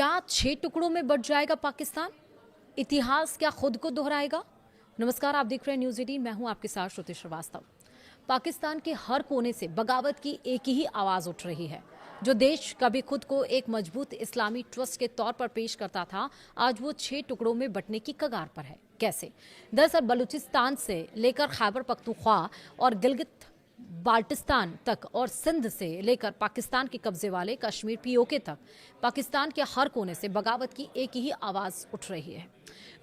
क्या 6 टुकड़ों में बंट जाएगा पाकिस्तान? इतिहास क्या खुद को दोहराएगा? नमस्कार, आप देख रहे हैं न्यूज़ 18। मैं हूं आपके साथ श्रुति श्रीवास्तव। पाकिस्तान के हर कोने से बगावत की एक ही आवाज उठ रही है। जो देश कभी खुद को एक मजबूत इस्लामी ट्रस्ट के तौर पर पेश करता था, आज वो 6 टुकड़ों में बंटने की कगार पर है। कैसे? दरअसल बलूचिस्तान से लेकर खैबर पख्तूनख्वा और गिलगित बाल्टिस्तान तक और सिंध से लेकर पाकिस्तान के कब्जे वाले कश्मीर पीओके तक पाकिस्तान के हर कोने से बगावत की एक ही आवाज उठ रही है।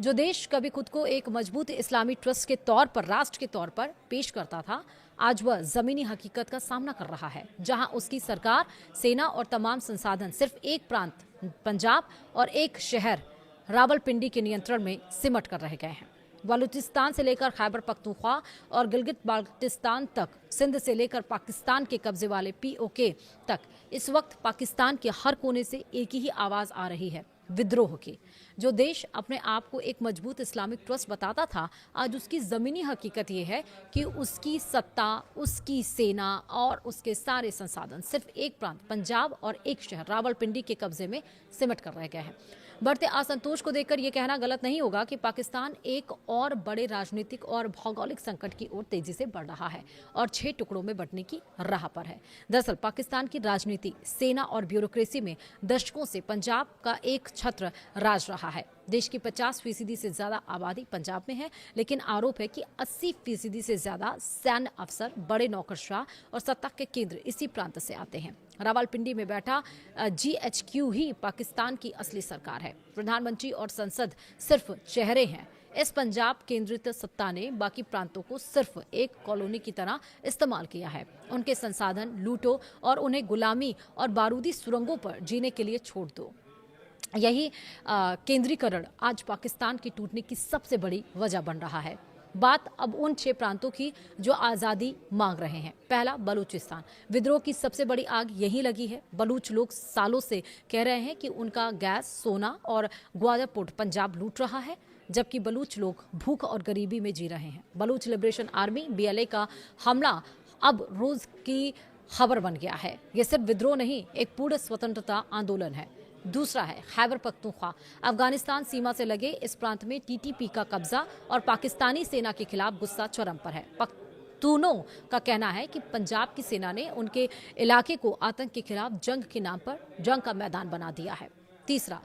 जो देश कभी खुद को एक मजबूत इस्लामी ट्रस्ट के तौर पर, राष्ट्र के तौर पर पेश करता था, आज वह जमीनी हकीकत का सामना कर रहा है, जहां उसकी सरकार, सेना और तमाम संसाधन सिर्फ एक प्रांत पंजाब और एक शहर रावलपिंडी के नियंत्रण में सिमट कर रह गए हैं। बलूचिस्तान से लेकर खैबर पख्तूनख्वा और गिलगित बाल्टिस्तान तक, सिंध से लेकर पाकिस्तान के कब्जे वाले पीओके तक, इस वक्त पाकिस्तान के हर कोने से एक ही आवाज आ रही है, विद्रोह की। जो देश अपने आप को एक मजबूत इस्लामिक ट्रस्ट बताता था, आज उसकी ज़मीनी हकीकत ये है कि उसकी सत्ता, उसकी सेना और उसके सारे संसाधन सिर्फ एक प्रांत पंजाब और एक शहर रावलपिंडी के कब्जे में सिमट कर रह गए हैं। बढ़ते असंतोष को देखकर यह कहना गलत नहीं होगा कि पाकिस्तान एक और बड़े राजनीतिक और भौगोलिक संकट की ओर तेजी से बढ़ रहा है और 6 टुकड़ों में बंटने की राह पर है। दरअसल पाकिस्तान की राजनीति, सेना और ब्यूरोक्रेसी में दशकों से पंजाब का एक छत्र राज रहा है। देश की 50% से ज्यादा आबादी पंजाब में है, लेकिन आरोप है कि 80% से ज्यादा सैन्य अफसर, बड़े नौकरशाह और सत्ता के केंद्र इसी प्रांत से आते हैं। रावलपिंडी में बैठा GHQ ही पाकिस्तान की असली सरकार है। प्रधानमंत्री और संसद सिर्फ चेहरे हैं। इस पंजाब केंद्रित सत्ता ने बाकी प्रांतों को सिर्फ एक कॉलोनी की तरह इस्तेमाल किया है। उनके संसाधन लूटो और उन्हें गुलामी और बारूदी सुरंगों पर जीने के लिए छोड़ दो। यही केंद्रीकरण आज पाकिस्तान की टूटने की सबसे बड़ी वजह बन रहा है। बात अब उन 6 प्रांतों की जो आज़ादी मांग रहे हैं। पहला, बलूचिस्तान। विद्रोह की सबसे बड़ी आग यहीं लगी है। बलूच लोग सालों से कह रहे हैं कि उनका गैस, सोना और ग्वादर पोर्ट पंजाब लूट रहा है, जबकि बलूच लोग भूख और गरीबी में जी रहे हैं। बलूच लिबरेशन आर्मी BLA का हमला अब रोज की खबर बन गया है। ये सिर्फ विद्रोह नहीं, एक पूर्ण स्वतंत्रता आंदोलन है। दूसरा है खैबर पख्तूनख्वा। अफगानिस्तान सीमा से लगे इस प्रांत में TTP का कब्जा और पाकिस्तानी सेना के खिलाफ गुस्सा चरम पर है। पख्तूनों का कहना है कि पंजाब की सेना ने उनके इलाके को आतंक के खिलाफ जंग के नाम पर जंग का मैदान बना दिया है। तीसरा,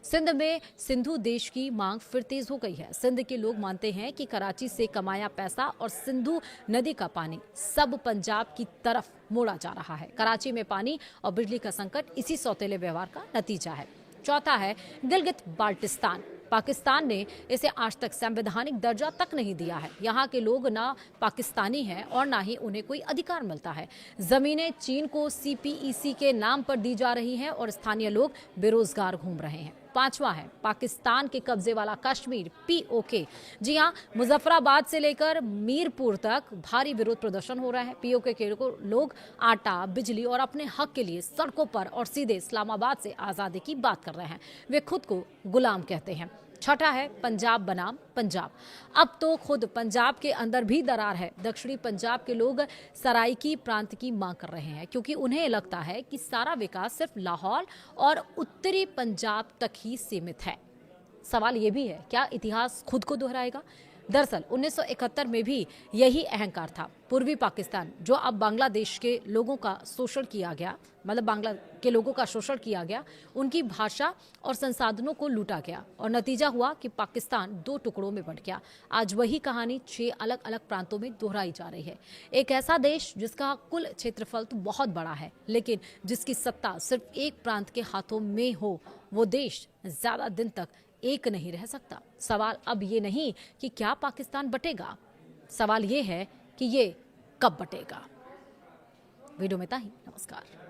सिंध में सिंधु देश की मांग फिर तेज हो गई है। सिंध के लोग मानते हैं कि कराची से कमाया पैसा और सिंधु नदी का पानी सब पंजाब की तरफ मोड़ा जा रहा है। कराची में पानी और बिजली का संकट इसी सौतेले व्यवहार का नतीजा है। चौथा है गिलगित बाल्टिस्तान। पाकिस्तान ने इसे आज तक संवैधानिक दर्जा तक नहीं दिया है। यहाँ के लोग ना पाकिस्तानी हैं और ना ही उन्हें कोई अधिकार मिलता है। जमीनें चीन को CPEC के नाम पर दी जा रही हैं और स्थानीय लोग बेरोजगार घूम रहे हैं। पांचवा है पाकिस्तान के कब्जे वाला कश्मीर POK। जी हाँ, मुजफ्फराबाद से लेकर मीरपुर तक भारी विरोध प्रदर्शन हो रहा है। POK के लोग आटा, बिजली और अपने हक के लिए सड़कों पर और सीधे इस्लामाबाद से आज़ादी की बात कर रहे हैं। वे खुद को गुलाम कहते हैं। छठा है पंजाब बनाम पंजाब। अब तो खुद पंजाब के अंदर भी दरार है। दक्षिणी पंजाब के लोग सराइकी प्रांत की मांग कर रहे हैं, क्योंकि उन्हें लगता है कि सारा विकास सिर्फ लाहौर और उत्तरी पंजाब तक ही सीमित है। सवाल ये भी है, क्या इतिहास खुद को दोहराएगा? दरअसल 1971 में भी यही अहंकार था। पूर्वी पाकिस्तान, जो अब बांग्लादेश के लोगों का शोषण किया गया, मतलब बांग्ला के लोगों का शोषण किया गया, उनकी भाषा और संसाधनों को लूटा गया और नतीजा हुआ कि पाकिस्तान 2 टुकड़ों में बंट गया। आज वही कहानी 6 अलग अलग प्रांतों में दोहराई जा रही है। एक ऐसा देश जिसका कुल क्षेत्रफल तो बहुत बड़ा है, लेकिन जिसकी सत्ता सिर्फ एक प्रांत के हाथों में हो, वो देश ज्यादा दिन तक एक नहीं रह सकता। सवाल अब ये नहीं कि क्या पाकिस्तान बटेगा, सवाल ये है कि ये कब बटेगा। वीडियो में था ही। नमस्कार।